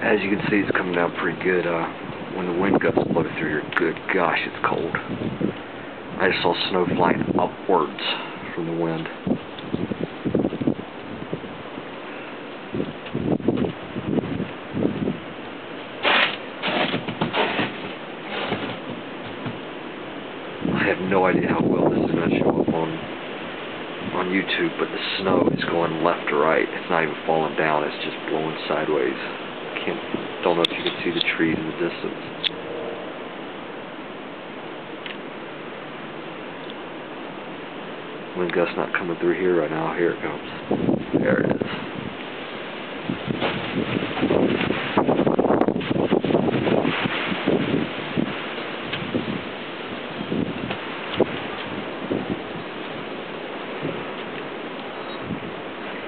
As you can see, it's coming down pretty good. When the wind gusts blow through here, good gosh, it's cold. I just saw snow flying upwards from the wind. I have no idea how well this is going to show up on YouTube, but the snow is going left to right. It's not even falling down, it's just blowing sideways. Don't know if you can see the trees in the distance. Wind gust not coming through here right now. Here it comes. There it is.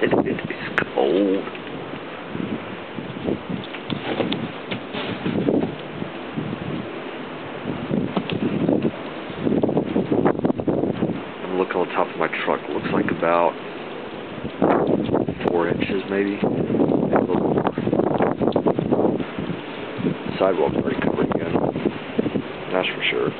It is cold. Look on top of my truck. Looks like about 4 inches, maybe. A little more. The sidewalk's already covered again. That's for sure.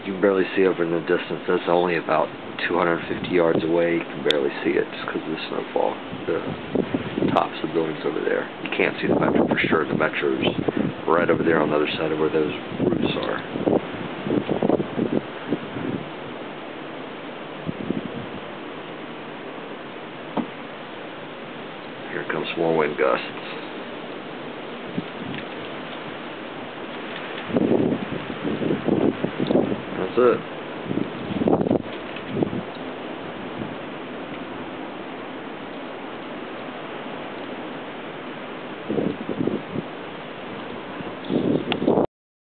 You can barely see over in the distance. That's only about 250 yards away. You can barely see it just because of the snowfall. The tops of the buildings over there. You can't see the metro for sure. The metro's right over there on the other side of where those roofs are. Here comes some more wind gusts. That's it.